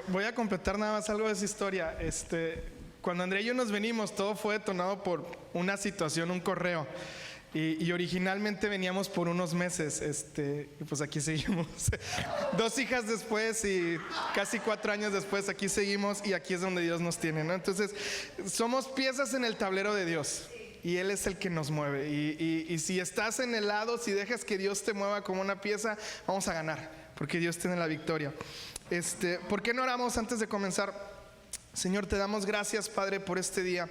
Voy a completar nada más algo de esa historia. Cuando Andrea y yo nos venimos, todo fue detonado por una situación, un correo. Y originalmente veníamos por unos meses, y pues aquí seguimos. 2 hijas después y casi 4 años después, aquí seguimos y aquí es donde Dios nos tiene, ¿no? Entonces, somos piezas en el tablero de Dios. Y Él es el que nos mueve. Y si estás en el lado, si dejas que Dios te mueva como una pieza, vamos a ganar, porque Dios tiene la victoria. ¿Por qué no oramos antes de comenzar? Señor, te damos gracias, Padre, por este día.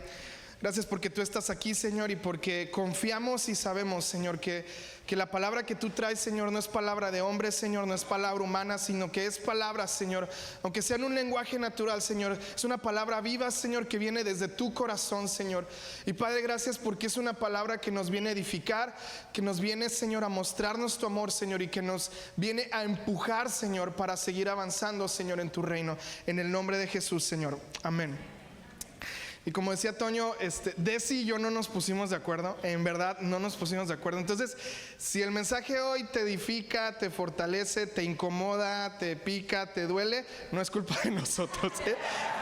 Gracias porque tú estás aquí, Señor, y porque confiamos y sabemos, Señor, que la palabra que tú traes, Señor, no es palabra de hombre, Señor, no es palabra humana, sino que es palabra, Señor, aunque sea en un lenguaje natural, Señor, es una palabra viva, Señor, que viene desde tu corazón, Señor. Y Padre, gracias porque es una palabra que nos viene a edificar, que nos viene, Señor, a mostrarnos tu amor, Señor, y que nos viene a empujar, Señor, para seguir avanzando, Señor, en tu reino. En el nombre de Jesús, Señor. Amén. Y como decía Toño, Desi y yo no nos pusimos de acuerdo, en verdad no nos pusimos de acuerdo. Entonces, si el mensaje hoy te edifica, te fortalece, te incomoda, te pica, te duele, no es culpa de nosotros,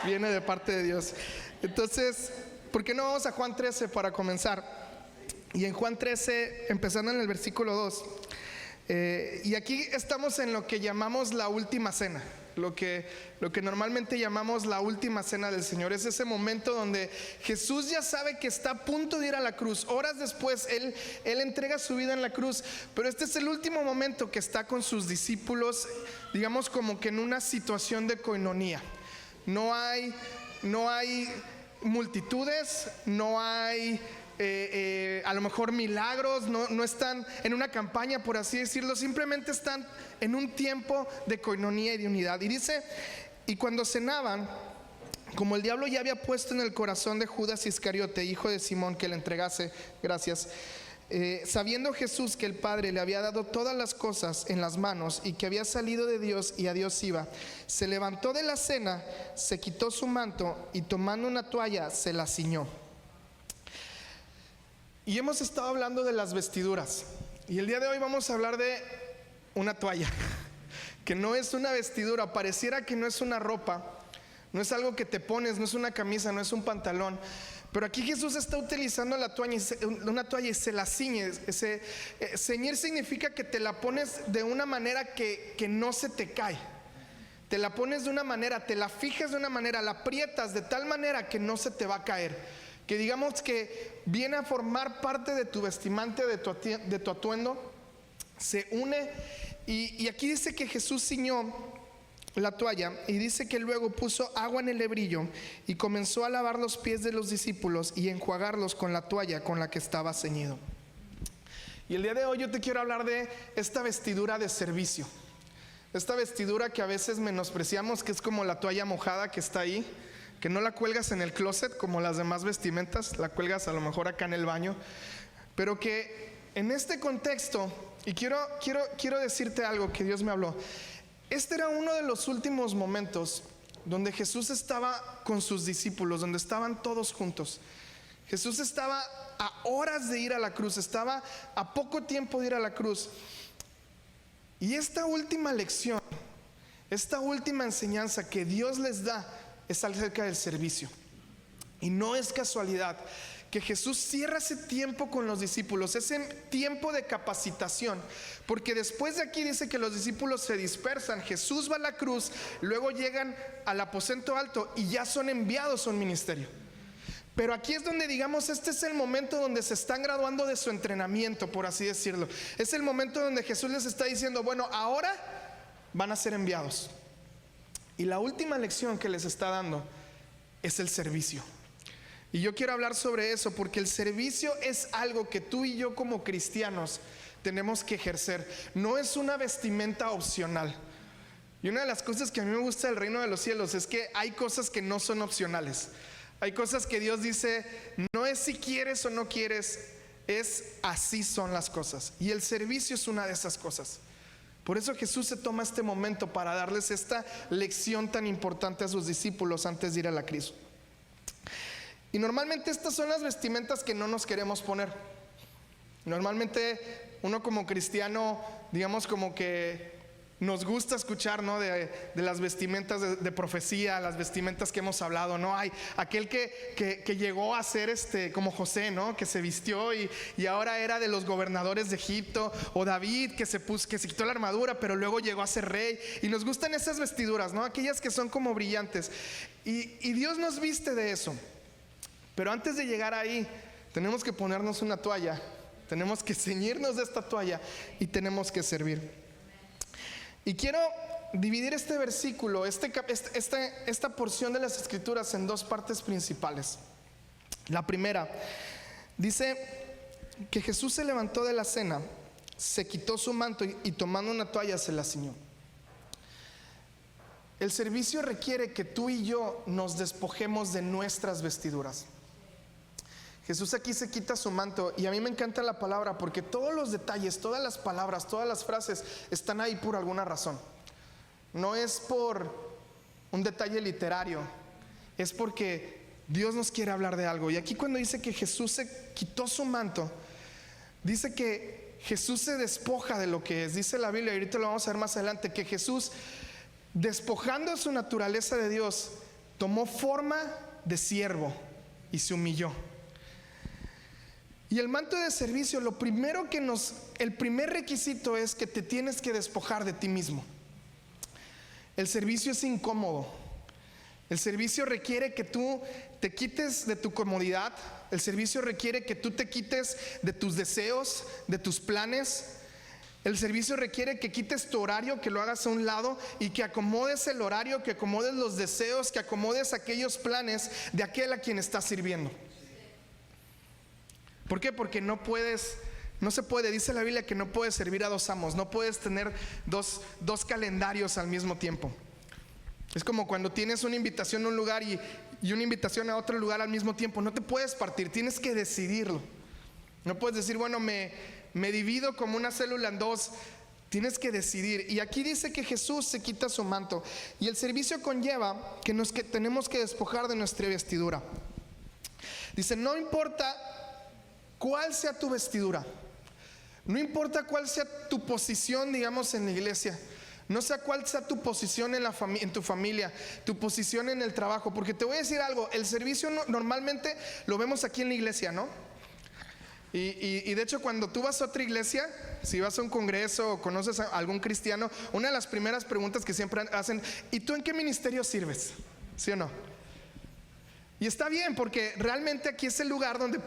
viene de parte de Dios. Entonces, ¿por qué no vamos a Juan 13 para comenzar? Y en Juan 13, empezando en el versículo 2, y aquí estamos en lo que llamamos la última cena. Lo que normalmente llamamos la última cena del Señor. Es ese momento donde Jesús ya sabe que está a punto de ir a la cruz. Horas después Él entrega su vida en la cruz. Pero este es el último momento que está con sus discípulos, digamos como que en una situación de coinonía. No hay multitudes, no hay a lo mejor milagros, no están en una campaña, por así decirlo, simplemente están en un tiempo de coinonía y de unidad. Y dice, y cuando cenaban, como el diablo ya había puesto en el corazón de Judas Iscariote, hijo de Simón, que le entregase, sabiendo Jesús que el Padre le había dado todas las cosas en las manos y que había salido de Dios y a Dios iba, se levantó de la cena, se quitó su manto y tomando una toalla se la ciñó. Y hemos estado hablando de las vestiduras. Y el día de hoy vamos a hablar de una toalla, que no es una vestidura, pareciera que no es una ropa, no es algo que te pones, no es una camisa, no es un pantalón. Pero aquí Jesús está utilizando una toalla y se la ciñe. Ceñir significa que te la pones de una manera que no se te cae. Te la pones de una manera, te la fijas de una manera, la aprietas de tal manera que no se te va a caer. Que digamos que viene a formar parte de tu vestimenta, de tu atuendo, se une. Y aquí dice que Jesús ciñó la toalla y dice que luego puso agua en el lebrillo y comenzó a lavar los pies de los discípulos y enjuagarlos con la toalla con la que estaba ceñido. Y el día de hoy yo te quiero hablar de esta vestidura de servicio. Esta vestidura que a veces menospreciamos, que es como la toalla mojada que está ahí, que no la cuelgas en el closet como las demás vestimentas, la cuelgas a lo mejor acá en el baño, pero que en este contexto, y quiero decirte algo que Dios me habló. Este era uno de los últimos momentos donde Jesús estaba con sus discípulos, donde estaban todos juntos. Jesús estaba a horas de ir a la cruz, estaba a poco tiempo de ir a la cruz. Y esta última lección, esta última enseñanza que Dios les da es acerca del servicio. Y no es casualidad que Jesús cierra ese tiempo con los discípulos, ese tiempo de capacitación, porque después de aquí dice que los discípulos se dispersan, Jesús va a la cruz, luego llegan al aposento alto y ya son enviados a un ministerio. Pero aquí es donde digamos, este es el momento donde se están graduando de su entrenamiento, por así decirlo. Es el momento donde Jesús les está diciendo, bueno, ahora van a ser enviados. Y la última lección que les está dando es el servicio. Y yo quiero hablar sobre eso porque el servicio es algo que tú y yo como cristianos tenemos que ejercer. No es una vestimenta opcional. Y una de las cosas que a mí me gusta del reino de los cielos es que hay cosas que no son opcionales. Hay cosas que Dios dice, no es si quieres o no quieres, es así son las cosas. Y el servicio es una de esas cosas. Por eso Jesús se toma este momento para darles esta lección tan importante a sus discípulos antes de ir a la cruz. Y normalmente estas son las vestimentas que no nos queremos poner. Normalmente uno como cristiano, digamos como que nos gusta escuchar, ¿no? De las vestimentas de profecía, las vestimentas que hemos hablado, ¿no? Hay aquel que llegó a ser como José, ¿no? Que se vistió y ahora era de los gobernadores de Egipto, o David que se quitó la armadura, pero luego llegó a ser rey. Y nos gustan esas vestiduras, ¿no? Aquellas que son como brillantes. Y Dios nos viste de eso. Pero antes de llegar ahí, tenemos que ponernos una toalla, tenemos que ceñirnos de esta toalla y tenemos que servir. Y quiero dividir este versículo, esta porción de las Escrituras en dos partes principales. La primera dice que Jesús se levantó de la cena, se quitó su manto y tomando una toalla se la ciñó. El servicio requiere que tú y yo nos despojemos de nuestras vestiduras. Jesús aquí se quita su manto, y a mí me encanta la palabra porque todos los detalles, todas las palabras, todas las frases están ahí por alguna razón. No es por un detalle literario, es porque Dios nos quiere hablar de algo. Y aquí cuando dice que Jesús se quitó su manto, dice que Jesús se despoja de lo que es. Dice la Biblia, y ahorita lo vamos a ver más adelante, que Jesús, despojando su naturaleza de Dios, tomó forma de siervo y se humilló. Y el manto de servicio, el primer requisito es que te tienes que despojar de ti mismo. El servicio es incómodo. El servicio requiere que tú te quites de tu comodidad. El servicio requiere que tú te quites de tus deseos, de tus planes. El servicio requiere que quites tu horario, que lo hagas a un lado y que acomodes el horario, que acomodes los deseos, que acomodes aquellos planes de aquel a quien estás sirviendo. ¿Por qué? Porque no se puede, dice la Biblia que no puedes servir a dos amos, no puedes tener dos calendarios al mismo tiempo. Es como cuando tienes una invitación a un lugar y una invitación a otro lugar al mismo tiempo. No te puedes partir, tienes que decidirlo. No puedes decir, bueno, me divido como una célula en dos. Tienes que decidir. Y aquí dice que Jesús se quita su manto, y el servicio conlleva que tenemos que despojar de nuestra vestidura. Dice, no importa cuál sea tu vestidura, no importa cuál sea tu posición, digamos, en la iglesia, no sé cuál sea tu posición en tu familia, tu posición en el trabajo, porque te voy a decir algo, el servicio normalmente lo vemos aquí en la iglesia, ¿no? Y de hecho, cuando tú vas a otra iglesia, si vas a un congreso o conoces a algún cristiano, una de las primeras preguntas que siempre hacen, ¿y tú en qué ministerio sirves? ¿Sí o no? Y está bien, porque realmente aquí es el lugar donde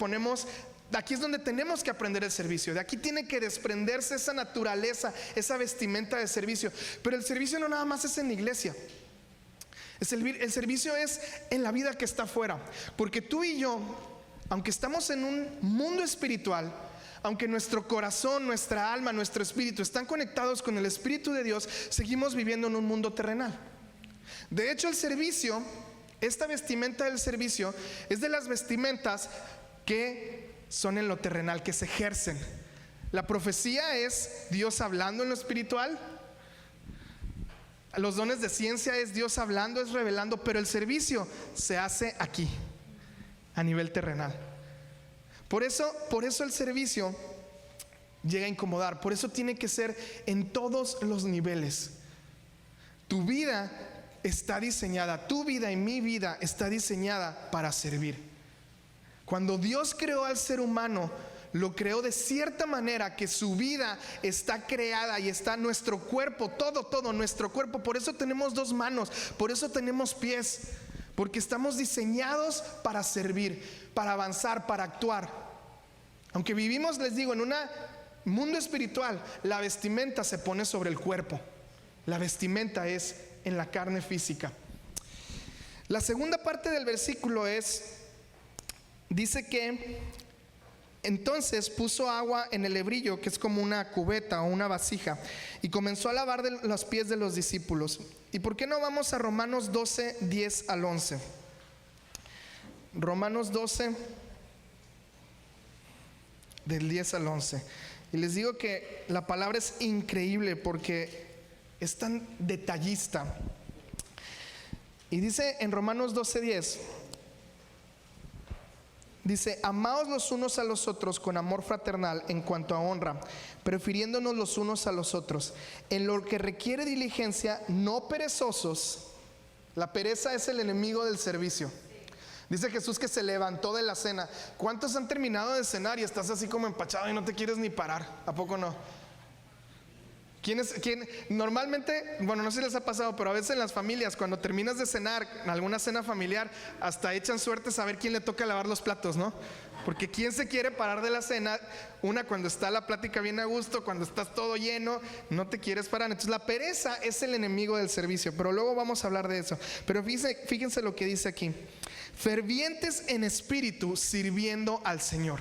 aquí es donde tenemos que aprender el servicio. De aquí tiene que desprenderse esa naturaleza, esa vestimenta de servicio. Pero el servicio no nada más es en la iglesia. El servicio es en la vida que está afuera. Porque tú y yo, aunque estamos en un mundo espiritual, aunque nuestro corazón, nuestra alma, nuestro espíritu están conectados con el Espíritu de Dios, seguimos viviendo en un mundo terrenal. De hecho, el servicio, esta vestimenta del servicio, es de las vestimentas que son en lo terrenal, que se ejercen. La profecía es Dios hablando en lo espiritual. Los dones de ciencia es Dios hablando, es revelando, pero el servicio se hace aquí, a nivel terrenal. Por eso el servicio llega a incomodar. Por eso tiene que ser en todos los niveles. Tu vida está diseñada, tu vida y mi vida está diseñada para servir. Cuando Dios creó al ser humano, lo creó de cierta manera que su vida está creada y está nuestro cuerpo, todo nuestro cuerpo. Por eso tenemos dos manos, por eso tenemos pies, porque estamos diseñados para servir, para avanzar, para actuar. Aunque vivimos, les digo, en un mundo espiritual, la vestimenta se pone sobre el cuerpo. La vestimenta es en la carne física. La segunda parte del versículo dice que entonces puso agua en el lebrillo, que es como una cubeta o una vasija, y comenzó a lavar los pies de los discípulos. ¿Y por qué no vamos a Romanos 12, 10 al 11? Romanos 12, del 10 al 11. Y les digo que la palabra es increíble porque es tan detallista. Y dice en Romanos 12, 10, Dice: amaos los unos a los otros con amor fraternal en cuanto a honra, prefiriéndonos los unos a los otros, en lo que requiere diligencia, no perezosos. La pereza es el enemigo del servicio. Dice Jesús que se levantó de la cena. ¿Cuántos han terminado de cenar y estás así como empachado y no te quieres ni parar? ¿A poco no? ¿Quién? Normalmente, bueno, no sé si les ha pasado, pero a veces en las familias, cuando terminas de cenar, en alguna cena familiar, hasta echan suerte saber quién le toca lavar los platos, ¿no? Porque ¿quién se quiere parar de la cena? Cuando está la plática bien a gusto, cuando estás todo lleno, no te quieres parar. Entonces la pereza es el enemigo del servicio, pero luego vamos a hablar de eso. Pero fíjense lo que dice aquí: fervientes en espíritu, sirviendo al Señor.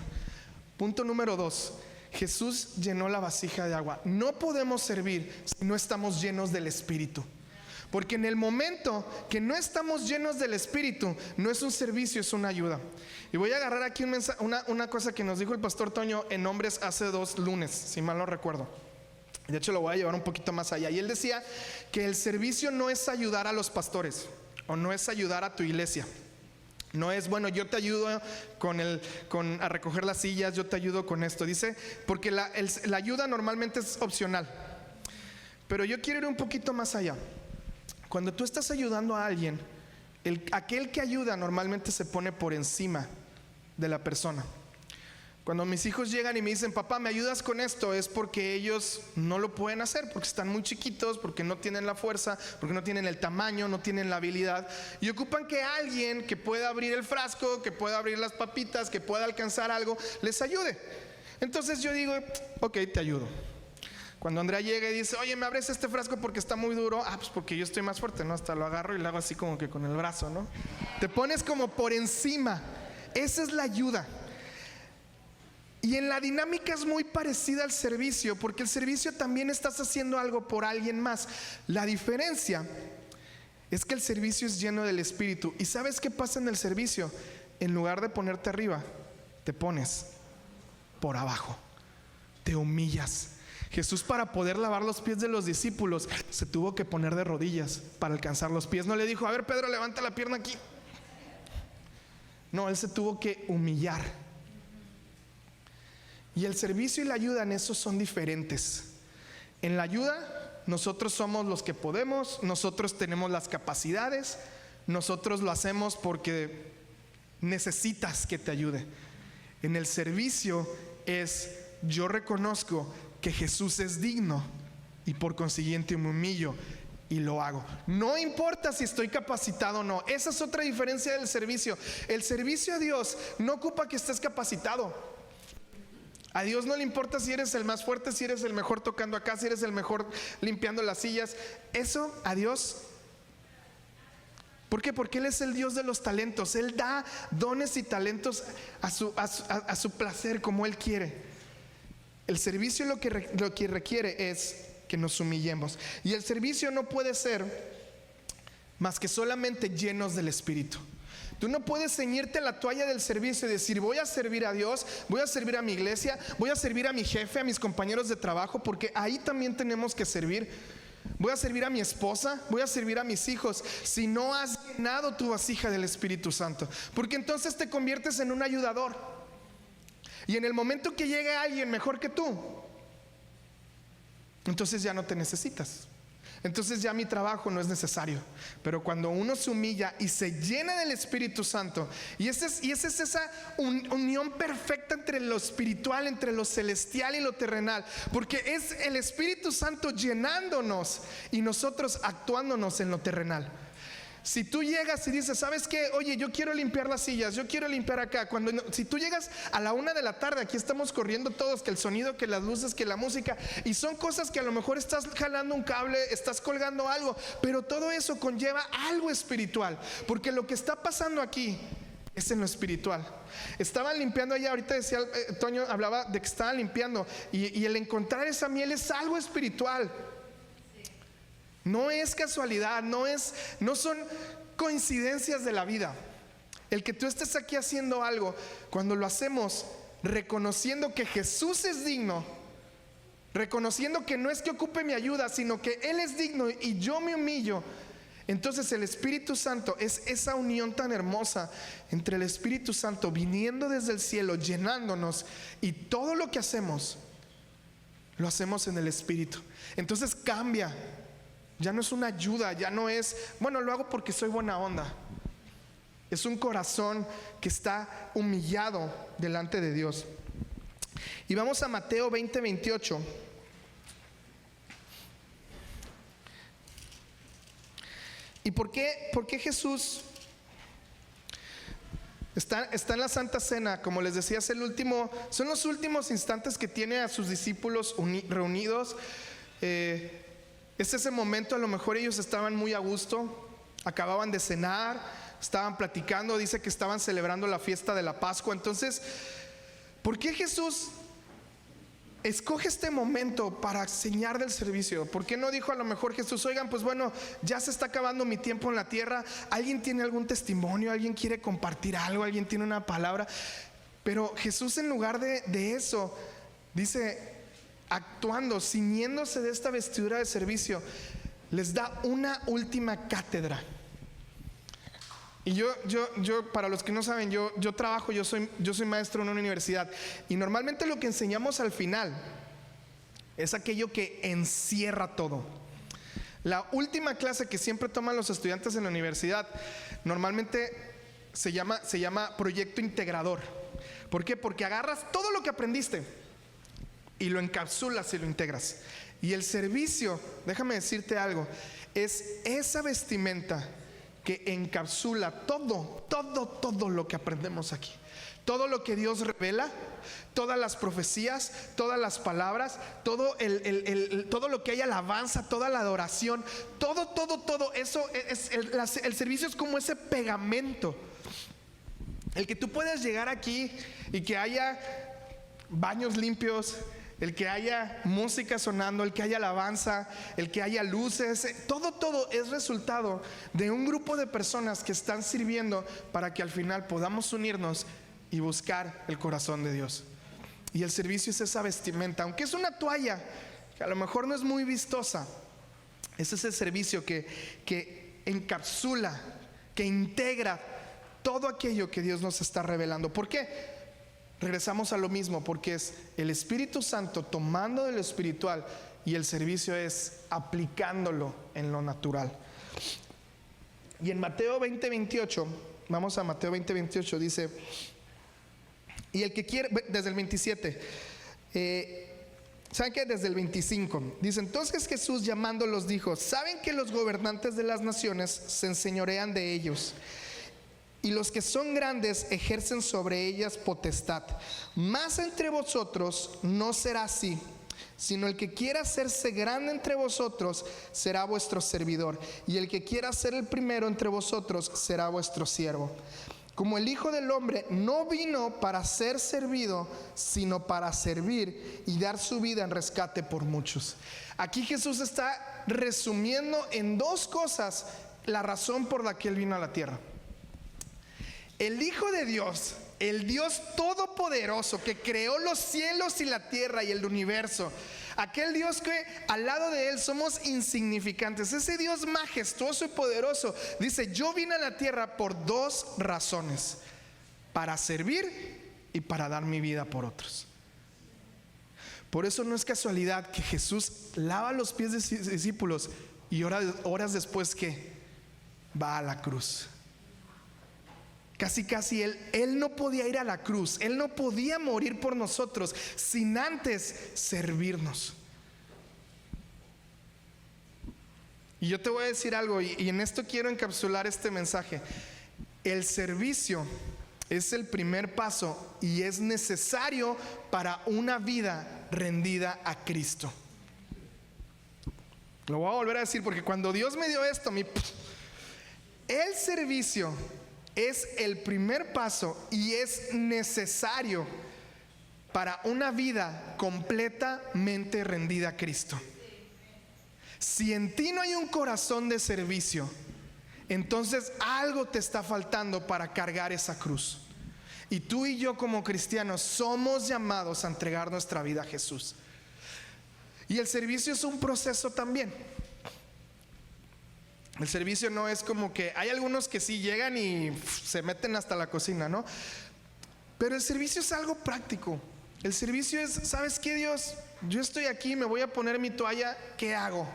Punto número 2. Jesús llenó la vasija de agua. No podemos servir si no estamos llenos del Espíritu, porque en el momento que no estamos llenos del Espíritu, no es un servicio, es una ayuda. Y voy a agarrar aquí una cosa que nos dijo el pastor Toño en Hombres hace 2 lunes, si mal no recuerdo. De hecho lo voy a llevar un poquito más allá. Y él decía que el servicio no es ayudar a los pastores, o no es ayudar a tu iglesia. No es, bueno, yo te ayudo a recoger las sillas, yo te ayudo con esto. Dice, porque la ayuda normalmente es opcional. Pero yo quiero ir un poquito más allá. Cuando tú estás ayudando a alguien, aquel que ayuda normalmente se pone por encima de la persona. Cuando mis hijos llegan y me dicen: papá, ¿me ayudas con esto?, es porque ellos no lo pueden hacer, porque están muy chiquitos, porque no tienen la fuerza, porque no tienen el tamaño, no tienen la habilidad, y ocupan que alguien que pueda abrir el frasco, que pueda abrir las papitas, que pueda alcanzar algo, les ayude. Entonces yo digo: ok, te ayudo. Cuando Andrea llega y dice: oye, ¿me abres este frasco porque está muy duro? Pues porque yo estoy más fuerte, ¿no? Hasta lo agarro y lo hago así como que con el brazo, ¿no? Te pones como por encima. Esa es la ayuda. Y en la dinámica es muy parecida al servicio, porque el servicio también estás haciendo algo por alguien más. La diferencia es que el servicio es lleno del Espíritu. ¿Y sabes qué pasa en el servicio? En lugar de ponerte arriba, te pones por abajo, te humillas. Jesús, para poder lavar los pies de los discípulos, se tuvo que poner de rodillas para alcanzar los pies. No le dijo: a ver, Pedro, levanta la pierna aquí. No, él se tuvo que humillar. Y el servicio y la ayuda en eso son diferentes. En la ayuda, nosotros somos los que podemos, nosotros tenemos las capacidades, nosotros lo hacemos porque necesitas que te ayude. En el servicio es: yo reconozco que Jesús es digno y por consiguiente me humillo y lo hago. No importa si estoy capacitado o no. Esa es otra diferencia del servicio. El servicio a Dios no ocupa que estés capacitado. A Dios no le importa si eres el más fuerte, si eres el mejor tocando acá, si eres el mejor limpiando las sillas. Eso a Dios. ¿Por qué? Porque Él es el Dios de los talentos. Él da dones y talentos a su placer, como Él quiere. El servicio lo que requiere es que nos humillemos. Y el servicio no puede ser más que solamente llenos del Espíritu. Tú no puedes ceñirte la toalla del servicio y decir: voy a servir a Dios, voy a servir a mi iglesia, voy a servir a mi jefe, a mis compañeros de trabajo, porque ahí también tenemos que servir. Voy a servir a mi esposa, voy a servir a mis hijos. Si no has llenado tu vasija del Espíritu Santo, porque entonces te conviertes en un ayudador. Y en el momento que llegue alguien mejor que tú, entonces ya no te necesitas. Entonces ya mi trabajo no es necesario. Pero cuando uno se humilla y se llena del Espíritu Santo, y esa es esa unión perfecta entre lo espiritual, entre lo celestial y lo terrenal, porque es el Espíritu Santo llenándonos y nosotros actuándonos en lo terrenal. Si tú llegas y dices: ¿sabes qué? Oye, yo quiero limpiar las sillas, yo quiero limpiar acá. Si tú llegas a la 1 de la tarde, aquí estamos corriendo todos, que el sonido, que las luces, que la música, y son cosas que a lo mejor estás jalando un cable, estás colgando algo, pero todo eso conlleva algo espiritual, porque lo que está pasando aquí es en lo espiritual. Estaban limpiando allá, ahorita decía Toño, hablaba de que estaban limpiando, y el encontrar esa miel es algo espiritual. No es casualidad, no son coincidencias de la vida. El que tú estés aquí haciendo algo, cuando lo hacemos reconociendo que Jesús es digno, reconociendo que no es que ocupe mi ayuda, sino que Él es digno y yo me humillo, Entonces el Espíritu Santo es esa unión tan hermosa entre el Espíritu Santo viniendo desde el cielo, llenándonos, y todo lo que hacemos, lo hacemos en el Espíritu. Entonces cambia. Ya no es una ayuda, ya no es, bueno, lo hago porque soy buena onda. Es un corazón que está humillado delante de Dios. Y vamos a Mateo 20:28. ¿Y por qué Jesús está en la Santa Cena? Como les decía, son los últimos instantes que tiene a sus discípulos reunidos. Es ese momento, a lo mejor ellos estaban muy a gusto, acababan de cenar, estaban platicando, dice que estaban celebrando la fiesta de la Pascua. Entonces, ¿por qué Jesús escoge este momento para enseñar del servicio? ¿Por qué no dijo a lo mejor Jesús, oigan, pues bueno, ya se está acabando mi tiempo en la tierra, alguien tiene algún testimonio, alguien quiere compartir algo, alguien tiene una palabra? Pero Jesús, en lugar de eso, dice, actuando, ciñéndose de esta vestidura de servicio, les da una última cátedra. Y yo, para los que no saben, yo trabajo, yo soy maestro en una universidad, y normalmente lo que enseñamos al final es aquello que encierra todo. La última clase que siempre toman los estudiantes en la universidad normalmente se llama proyecto integrador. ¿Por qué? Porque agarras todo lo que aprendiste y lo encapsulas y lo integras. Y el servicio, déjame decirte algo, es esa vestimenta que encapsula todo lo que aprendemos aquí. Todo lo que Dios revela, todas las profecías, todas las palabras, todo lo que hay alabanza, toda la adoración, todo eso el servicio es como ese pegamento. El que tú puedas llegar aquí y que haya baños limpios, el que haya música sonando, el que haya alabanza, el que haya luces, todo es resultado de un grupo de personas que están sirviendo para que al final podamos unirnos y buscar el corazón de Dios. Y el servicio es esa vestimenta, aunque es una toalla que a lo mejor no es muy vistosa, es ese servicio que encapsula, que integra todo aquello que Dios nos está revelando. ¿Por qué? Regresamos a lo mismo, porque es el Espíritu Santo tomando de lo espiritual, y el servicio es aplicándolo en lo natural. Y en Mateo 20:28, vamos a Mateo 20:28, dice, y el que quiere, desde el 27, ¿saben qué? Desde el 25, dice, entonces Jesús llamándolos dijo, ¿saben que los gobernantes de las naciones se enseñorean de ellos? Y los que son grandes ejercen sobre ellas potestad. Mas entre vosotros no será así, sino el que quiera hacerse grande entre vosotros será vuestro servidor, y el que quiera ser el primero entre vosotros será vuestro siervo. Como el Hijo del Hombre no vino para ser servido, sino para servir y dar su vida en rescate por muchos. Aquí Jesús está resumiendo en dos cosas la razón por la que Él vino a la tierra. El Hijo de Dios, el Dios todopoderoso que creó los cielos y la tierra y el universo, aquel Dios que al lado de Él somos insignificantes, ese Dios majestuoso y poderoso, dice, yo vine a la tierra por dos razones: para servir y para dar mi vida por otros. Por eso no es casualidad que Jesús lava los pies de sus discípulos y horas después que va a la cruz. Casi él no podía ir a la cruz, Él no podía morir por nosotros sin antes servirnos. Y yo te voy a decir algo, y en esto quiero encapsular este mensaje. El servicio es el primer paso y es necesario para una vida rendida a Cristo. Lo voy a volver a decir porque cuando Dios me dio esto, el servicio es el primer paso y es necesario para una vida completamente rendida a Cristo. Si en ti no hay un corazón de servicio, entonces algo te está faltando para cargar esa cruz. Y tú y yo como cristianos somos llamados a entregar nuestra vida a Jesús. Y el servicio es un proceso también. El servicio no es como que hay algunos que sí llegan y se meten hasta la cocina, ¿no? Pero el servicio es algo práctico. El servicio es, ¿sabes qué, Dios? Yo estoy aquí, me voy a poner mi toalla, ¿qué hago?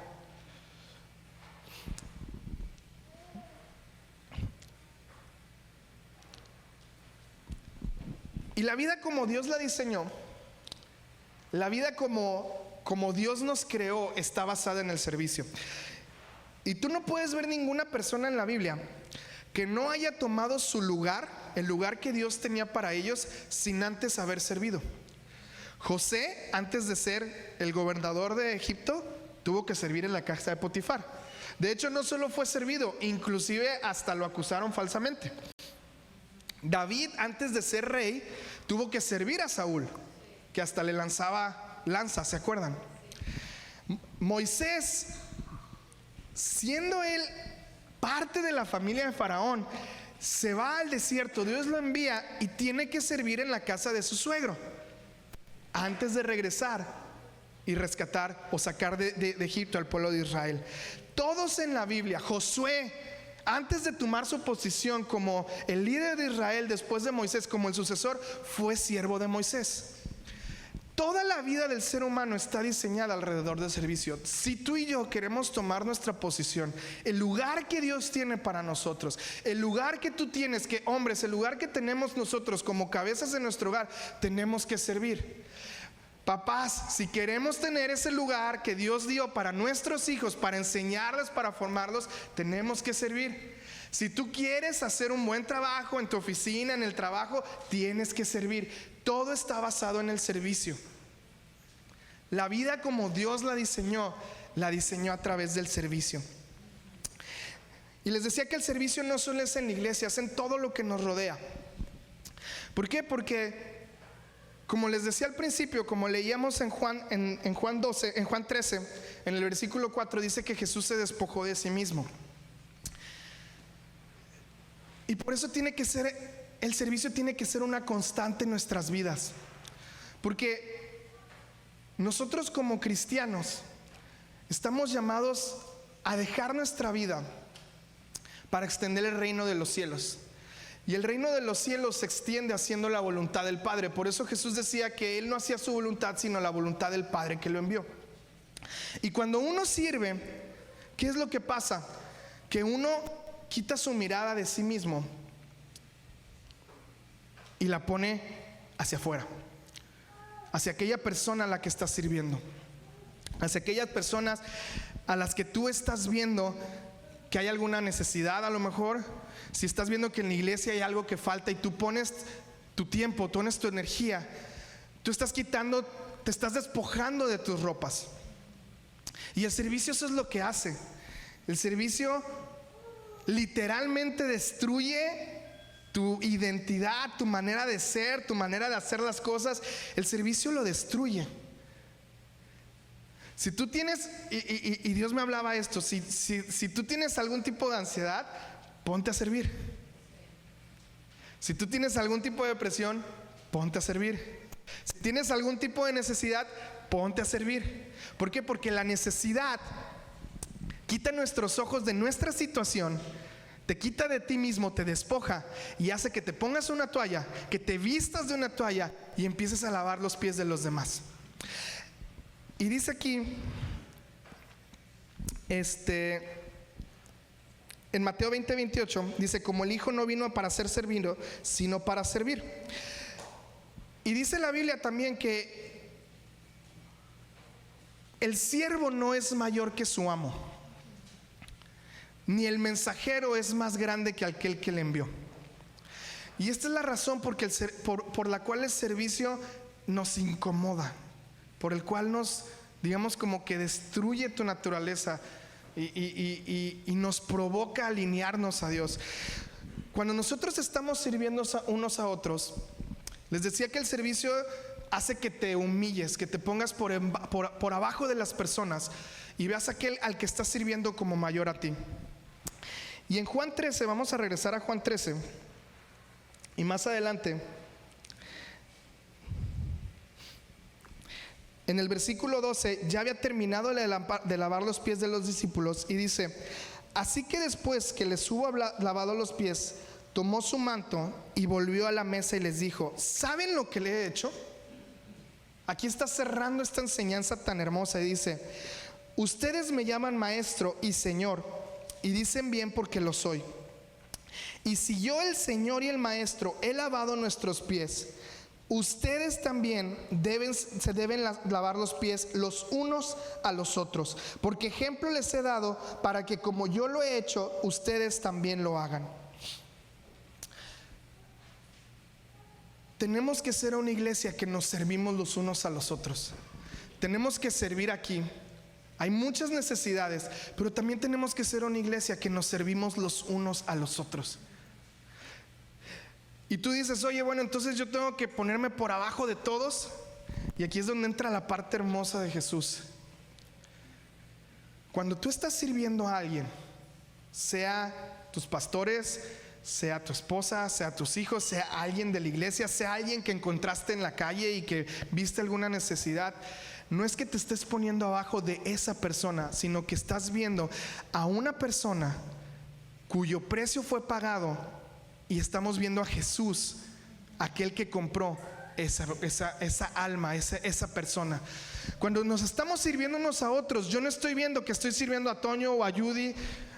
Y la vida como Dios la diseñó, la vida como Dios nos creó, está basada en el servicio. Y tú no puedes ver ninguna persona en la Biblia que no haya tomado su lugar, el lugar que Dios tenía para ellos, sin antes haber servido. José, antes de ser el gobernador de Egipto, tuvo que servir en la casa de Potifar. De hecho, no solo fue servido, inclusive hasta lo acusaron falsamente. David, antes de ser rey, tuvo que servir a Saúl, que hasta le lanzaba lanzas, ¿se acuerdan? Moisés, siendo él parte de la familia de Faraón, se va al desierto, Dios lo envía y tiene que servir en la casa de su suegro antes de regresar y rescatar o sacar de Egipto al pueblo de Israel. Todos en la Biblia, Josué, antes de tomar su posición como el líder de Israel después de Moisés, como el sucesor, fue siervo de Moisés. Toda la vida del ser humano está diseñada alrededor del servicio. Si tú y yo queremos tomar nuestra posición, el lugar que Dios tiene para nosotros, el lugar que tú tienes, que hombres, el lugar que tenemos nosotros como cabezas de nuestro hogar, tenemos que servir. Papás, si queremos tener ese lugar que Dios dio para nuestros hijos, para enseñarles, para formarlos, tenemos que servir. Si tú quieres hacer un buen trabajo en tu oficina, en el trabajo, tienes que servir. Todo está basado en el servicio. La vida como Dios la diseñó a través del servicio. Y les decía que el servicio no solo es en la iglesia, es en todo lo que nos rodea. ¿Por qué? Porque, como les decía al principio, como leíamos en Juan 12, en Juan 13, en el versículo 4, dice que Jesús se despojó de sí mismo. Y por eso el servicio tiene que ser una constante en nuestras vidas. Porque nosotros como cristianos estamos llamados a dejar nuestra vida para extender el reino de los cielos. Y el reino de los cielos se extiende haciendo la voluntad del Padre. Por eso Jesús decía que Él no hacía su voluntad, sino la voluntad del Padre que lo envió. Y cuando uno sirve, ¿qué es lo que pasa? Que uno quita su mirada de sí mismo y la pone hacia afuera, hacia aquella persona a la que estás sirviendo, hacia aquellas personas a las que tú estás viendo que hay alguna necesidad. A lo mejor si estás viendo que en la iglesia hay algo que falta y tú pones tu tiempo, pones tu energía, tú estás quitando, te estás despojando de tus ropas. Y el servicio eso es lo que hace. El servicio literalmente destruye tu identidad, tu manera de ser, tu manera de hacer las cosas. El servicio lo destruye. Si tú tienes, y Dios me hablaba esto, si tú tienes algún tipo de ansiedad, ponte a servir. Si tú tienes algún tipo de depresión, ponte a servir. Si tienes algún tipo de necesidad, ponte a servir. ¿Por qué? Porque la necesidad quita nuestros ojos de nuestra situación, te quita de ti mismo, te despoja y hace que te pongas una toalla, que te vistas de una toalla y empieces a lavar los pies de los demás. Y dice aquí, en Mateo 20:28, dice: como el Hijo no vino para ser servido, sino para servir. Y dice la Biblia también que el siervo no es mayor que su amo, ni el mensajero es más grande que aquel que le envió. Y esta es la razón por la cual el servicio nos incomoda, por el cual nos, digamos, como que destruye tu naturaleza y nos provoca alinearnos a Dios. Cuando nosotros estamos sirviendo unos a otros, les decía que el servicio hace que te humilles, que te pongas por abajo de las personas y veas al que estás sirviendo como mayor a ti. Y en Juan 13, vamos a regresar a Juan 13 y más adelante, en el versículo 12, ya había terminado de lavar los pies de los discípulos y dice: Así que después que les hubo lavado los pies, tomó su manto y volvió a la mesa y les dijo: ¿saben lo que le he hecho? Aquí está cerrando esta enseñanza tan hermosa y dice: ustedes me llaman maestro y señor, y dicen bien porque lo soy. Y si yo, el Señor y el Maestro, he lavado nuestros pies, ustedes también se deben lavar los pies los unos a los otros, porque ejemplo les he dado para que como yo lo he hecho, ustedes también lo hagan. Tenemos que ser una iglesia que nos servimos los unos a los otros. Tenemos que servir aquí. Hay muchas necesidades, pero también tenemos que ser una iglesia que nos servimos los unos a los otros. Y tú dices: oye, bueno, entonces yo tengo que ponerme por abajo de todos. Y aquí es donde entra la parte hermosa de Jesús. Cuando tú estás sirviendo a alguien, sea tus pastores, sea tu esposa, sea tus hijos, sea alguien de la iglesia, sea alguien que encontraste en la calle y que viste alguna necesidad, no es que te estés poniendo abajo de esa persona, sino que estás viendo a una persona cuyo precio fue pagado, y estamos viendo a Jesús, aquel que compró esa alma, esa persona. Cuando nos estamos sirviendo unos a otros, yo no estoy viendo que estoy sirviendo a Toño o a Judy,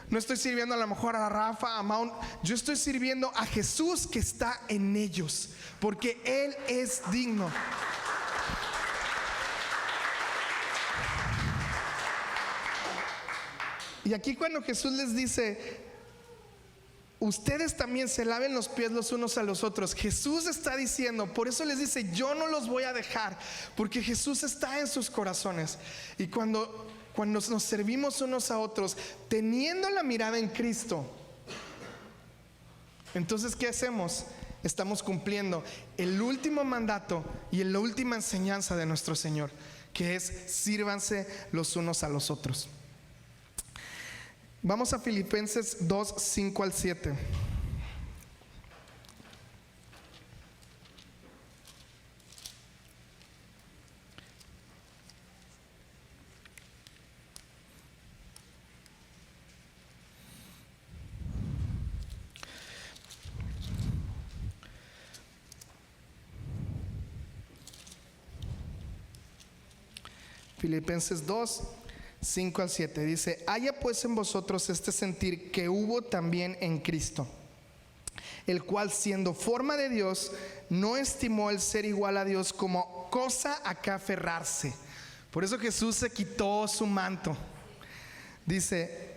no estoy sirviendo a lo mejor a Rafa, a Mount. Yo estoy sirviendo a Jesús que está en ellos, porque Él es digno. Y aquí cuando Jesús les dice: ustedes también se laven los pies los unos a los otros, Jesús está diciendo, por eso les dice: yo no los voy a dejar, porque Jesús está en sus corazones. Y cuando nos servimos unos a otros, teniendo la mirada en Cristo, entonces ¿qué hacemos? Estamos cumpliendo el último mandato y la última enseñanza de nuestro Señor, que es: sírvanse los unos a los otros. Vamos a Filipenses 2, 5 al 7. Filipenses 2, 5 al 7 dice: haya pues en vosotros este sentir que hubo también en Cristo, el cual, siendo forma de Dios, no estimó el ser igual a Dios como cosa a que aferrarse. Por eso Jesús se quitó su manto. Dice: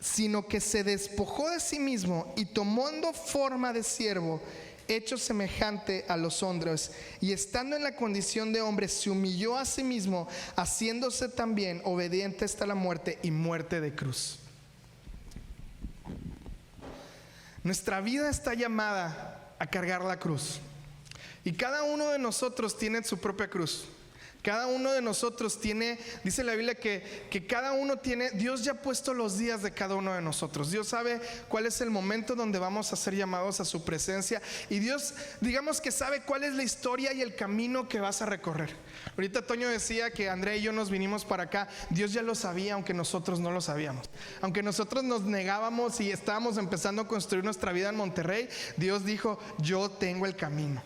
sino que se despojó de sí mismo y tomando forma de siervo, hecho semejante a los hombres, y estando en la condición de hombre, se humilló a sí mismo, haciéndose también obediente hasta la muerte, y muerte de cruz. Nuestra vida está llamada a cargar la cruz, y cada uno de nosotros tiene su propia cruz. Cada uno de nosotros tiene, dice la Biblia que cada uno tiene, Dios ya ha puesto los días de cada uno de nosotros. Dios sabe cuál es el momento donde vamos a ser llamados a su presencia, y Dios, digamos que sabe cuál es la historia y el camino que vas a recorrer. Ahorita Toño decía que Andrea y yo nos vinimos para acá. Dios ya lo sabía, aunque nosotros no lo sabíamos. Aunque nosotros nos negábamos y estábamos empezando a construir nuestra vida en Monterrey, Dios dijo: yo tengo el camino.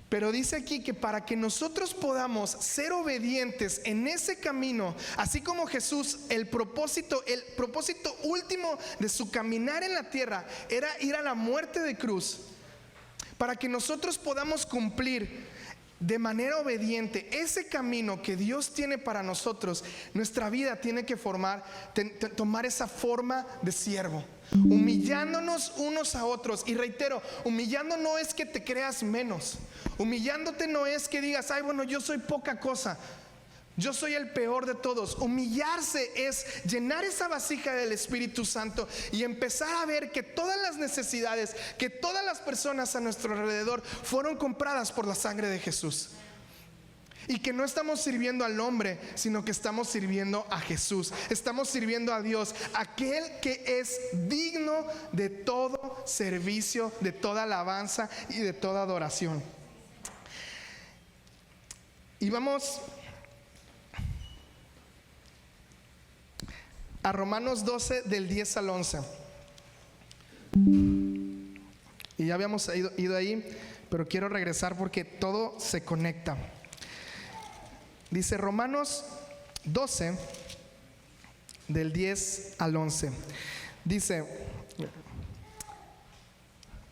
Pero dice aquí que para que nosotros podamos ser obedientes en ese camino, así como Jesús, el propósito último de su caminar en la tierra era ir a la muerte de cruz, para que nosotros podamos cumplir de manera obediente ese camino que Dios tiene para nosotros, nuestra vida tiene que tomar esa forma de siervo, humillándonos unos a otros. Y reitero, humillando no es que te creas menos. Humillándote no es que digas: ay, bueno, yo soy poca cosa, yo soy el peor de todos. Humillarse es llenar esa vasija del Espíritu Santo y empezar a ver que todas las necesidades, que todas las personas a nuestro alrededor fueron compradas por la sangre de Jesús. Y que no estamos sirviendo al hombre, sino que estamos sirviendo a Jesús. Estamos sirviendo a Dios, aquel que es digno de todo servicio, de toda alabanza y de toda adoración. Y vamos a Romanos 12 del 10 al 11. Y ya habíamos ido ahí, pero quiero regresar porque todo se conecta. Dice Romanos 12 del 10 al 11. Dice,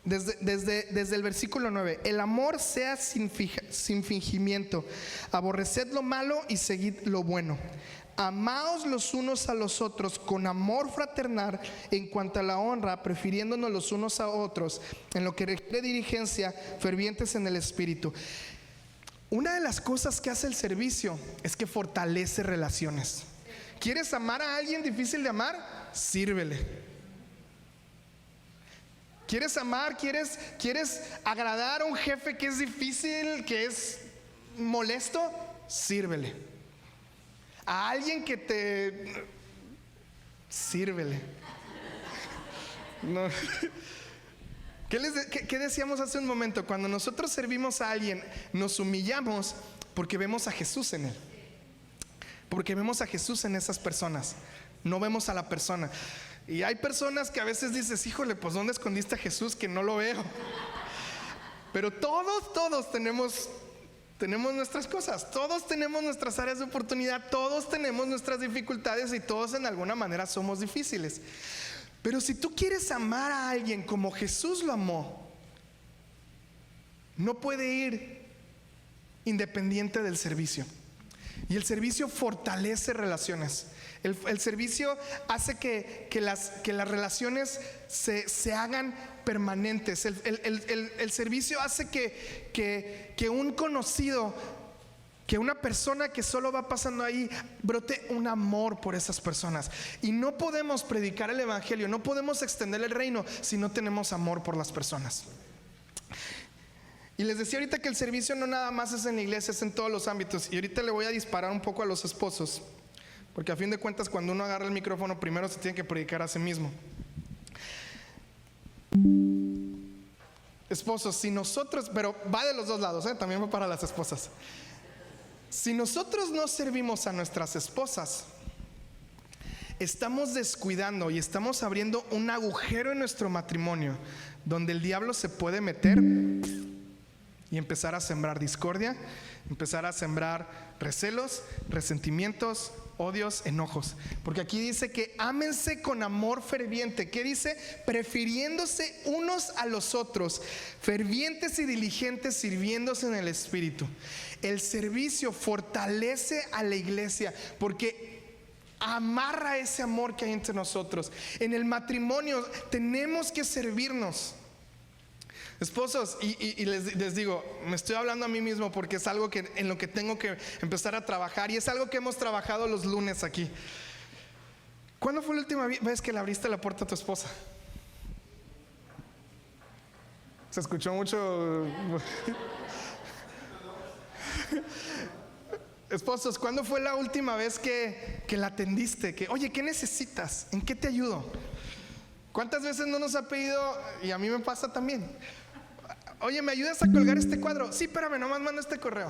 desde el versículo 9: el amor sea sin fingimiento, aborreced lo malo y seguid lo bueno. Amaos los unos a los otros con amor fraternal en cuanto a la honra, prefiriéndonos los unos a otros en lo que requiere diligencia, fervientes en el espíritu. Una de las cosas que hace el servicio es que fortalece relaciones. ¿Quieres amar a alguien difícil de amar? Sírvele. ¿Quieres amar? ¿Quieres agradar a un jefe que es difícil, que es molesto? Sírvele. A alguien que te... sírvele. No. ¿Qué decíamos hace un momento? Cuando nosotros servimos a alguien, nos humillamos porque vemos a Jesús en él. Porque vemos a Jesús en esas personas. No vemos a la persona. Y hay personas que a veces dices, híjole, pues ¿dónde escondiste a Jesús? Que no lo veo. Pero todos tenemos nuestras cosas, todos tenemos nuestras áreas de oportunidad, todos tenemos nuestras dificultades y todos en alguna manera somos difíciles. Pero si tú quieres amar a alguien como Jesús lo amó, no puede ir independiente del servicio. Y el servicio fortalece relaciones. El servicio hace que las relaciones se hagan permanentes. El servicio hace que un conocido, que una persona que solo va pasando ahí, brote un amor por esas personas. Y no podemos predicar el evangelio, no podemos extender el reino si no tenemos amor por las personas. Y les decía ahorita que el servicio no nada más es en la iglesia, es en todos los ámbitos. Y ahorita le voy a disparar un poco a los esposos, porque a fin de cuentas cuando uno agarra el micrófono primero se tiene que predicar a sí mismo. Esposos, si nosotros, pero va de los dos lados, también va para las esposas. Si nosotros no servimos a nuestras esposas, estamos descuidando y estamos abriendo un agujero en nuestro matrimonio donde el diablo se puede meter y empezar a sembrar discordia, empezar a sembrar recelos, resentimientos, odios, enojos. Porque aquí dice que ámense con amor ferviente. ¿Qué dice? Prefiriéndose unos a los otros, fervientes y diligentes, sirviéndose en el espíritu. El servicio fortalece a la iglesia porque amarra ese amor que hay entre nosotros. En el matrimonio tenemos que servirnos. Esposos, y les digo, me estoy hablando a mí mismo porque es algo en lo que tengo que empezar a trabajar, y es algo que hemos trabajado los lunes aquí. ¿Cuándo fue la última vez que le abriste la puerta a tu esposa? Se escuchó mucho. Esposos, ¿cuándo fue la última vez que la atendiste? Oye, ¿qué necesitas? ¿En qué te ayudo? ¿Cuántas veces no nos ha pedido? Y a mí me pasa también. Oye, ¿me ayudas a colgar este cuadro? Sí, espérame, nomás mando este correo.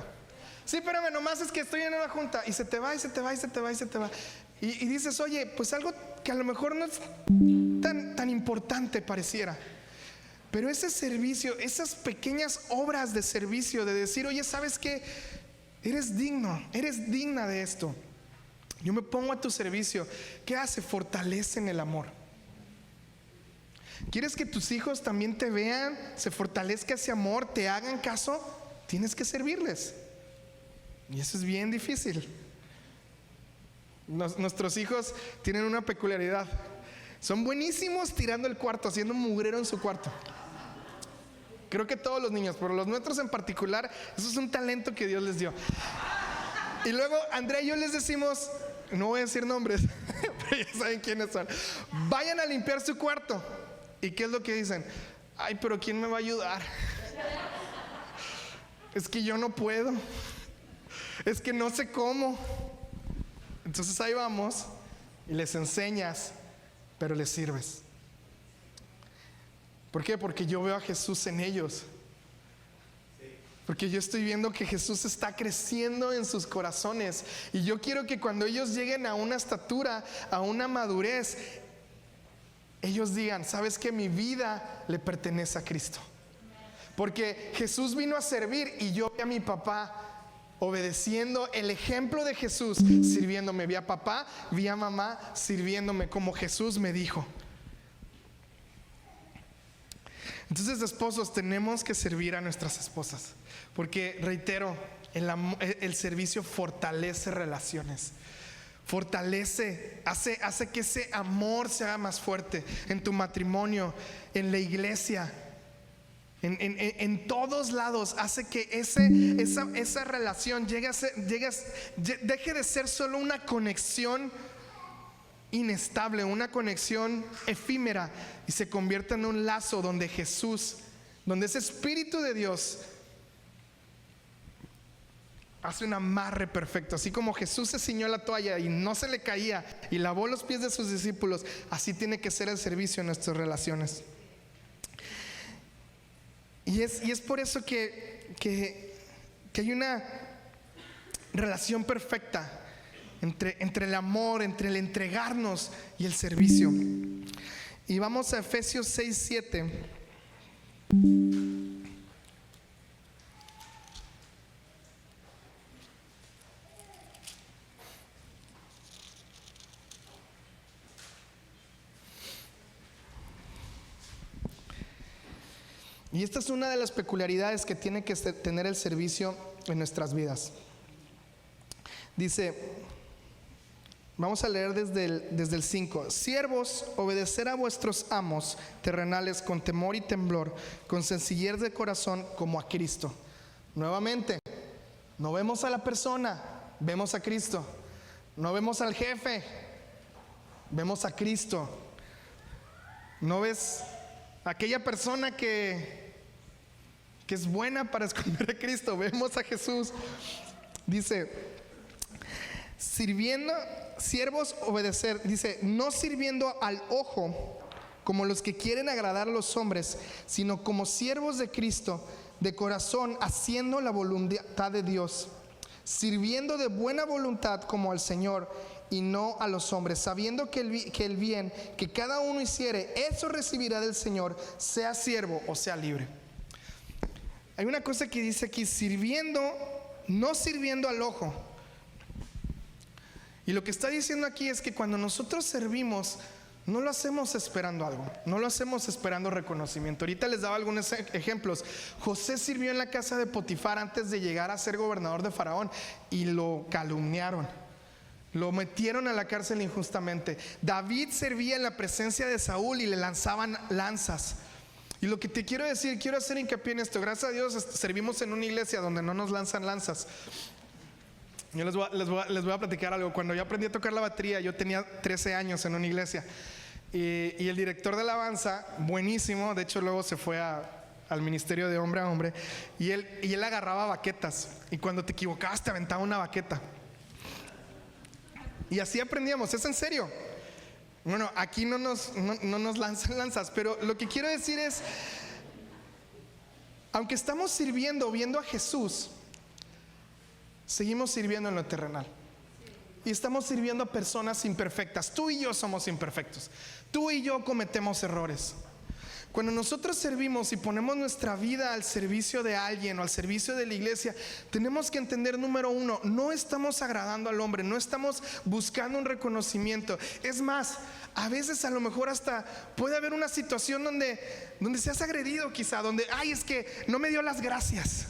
Sí, espérame, nomás es que estoy en una junta. Y se te va, y se te va, y se te va, y se te va. Y dices, oye, pues algo que a lo mejor no es tan importante pareciera. Pero ese servicio, esas pequeñas obras de servicio, de decir, oye, ¿sabes qué? Eres digno, eres digna de esto. Yo me pongo a tu servicio. ¿Qué hace? Fortalecen el amor. ¿Quieres que tus hijos también te vean, se fortalezca ese amor, te hagan caso? Tienes que servirles. Y eso es bien difícil. Nuestros hijos tienen una peculiaridad. Son buenísimos tirando el cuarto, haciendo un mugrero en su cuarto. Creo que todos los niños, pero los nuestros en particular, eso es un talento que Dios les dio. Y luego Andrea y yo les decimos, no voy a decir nombres, pero ya saben quiénes son. Vayan a limpiar su cuarto. ¿Y qué es lo que dicen? Ay, pero ¿quién me va a ayudar? Es que yo no puedo. Es que no sé cómo. Entonces ahí vamos y les enseñas, pero les sirves. ¿Por qué? Porque yo veo a Jesús en ellos. Porque yo estoy viendo que Jesús está creciendo en sus corazones. Y yo quiero que cuando ellos lleguen a una estatura, a una madurez, ellos digan, ¿sabes qué? Mi vida le pertenece a Cristo. Porque Jesús vino a servir y yo vi a mi papá obedeciendo el ejemplo de Jesús, sirviéndome. Vi a papá, vi a mamá sirviéndome como Jesús me dijo. Entonces, esposos, tenemos que servir a nuestras esposas. Porque, reitero, el servicio fortalece relaciones. Fortalece, hace que ese amor se haga más fuerte en tu matrimonio, en la iglesia, en todos lados. Hace que esa relación deje de ser solo una conexión inestable, una conexión efímera, y se convierta en un lazo donde Jesús, donde ese Espíritu de Dios hace un amarre perfecto. Así como Jesús se ciñó la toalla y no se le caía y lavó los pies de sus discípulos, así tiene que ser el servicio en nuestras relaciones. Y es por eso que hay una relación perfecta entre el amor, entre el entregarnos y el servicio. Y vamos a Efesios 6:7. Y esta es una de las peculiaridades que tiene que tener el servicio en nuestras vidas. Dice, vamos a leer desde el 5. Siervos, obedecer a vuestros amos terrenales con temor y temblor, con sencillez de corazón, como a Cristo. Nuevamente, no vemos a la persona, vemos a Cristo. No vemos al jefe, vemos a Cristo. No ves a aquella persona que es buena para esconder a Cristo, vemos a Jesús. Dice, siervos, obedecer. Dice, no sirviendo al ojo como los que quieren agradar a los hombres, sino como siervos de Cristo, de corazón, haciendo la voluntad de Dios, sirviendo de buena voluntad como al Señor y no a los hombres, sabiendo que el bien que cada uno hiciere, eso recibirá del Señor, sea siervo o sea libre. Hay una cosa que dice aquí, sirviendo, no sirviendo al ojo. Y lo que está diciendo aquí es que cuando nosotros servimos, no lo hacemos esperando algo, no lo hacemos esperando reconocimiento. Ahorita les daba algunos ejemplos. José sirvió en la casa de Potifar antes de llegar a ser gobernador de Faraón y lo calumniaron, lo metieron a la cárcel injustamente. David servía en la presencia de Saúl y le lanzaban lanzas. Y lo que te quiero decir, quiero hacer hincapié en esto. Gracias a Dios servimos en una iglesia donde no nos lanzan lanzas. Yo les voy a platicar algo. Cuando yo aprendí a tocar la batería, yo tenía 13 años en una iglesia. Y el director de alabanza, buenísimo, de hecho luego se fue al ministerio de hombre a hombre, y él agarraba baquetas. Y cuando te equivocabas te aventaba una baqueta. Y así aprendíamos, es en serio. Bueno, aquí no nos lanzan lanzas, pero lo que quiero decir es, aunque estamos sirviendo, viendo a Jesús, seguimos sirviendo en lo terrenal. Y estamos sirviendo a personas imperfectas. Tú y yo somos imperfectos. Tú y yo cometemos errores. Cuando nosotros servimos y ponemos nuestra vida al servicio de alguien o al servicio de la iglesia, tenemos que entender, número uno, no estamos agradando al hombre, no estamos buscando un reconocimiento. Es más, a veces a lo mejor hasta puede haber una situación donde seas agredido quizá, donde, ay, es que no me dio las gracias.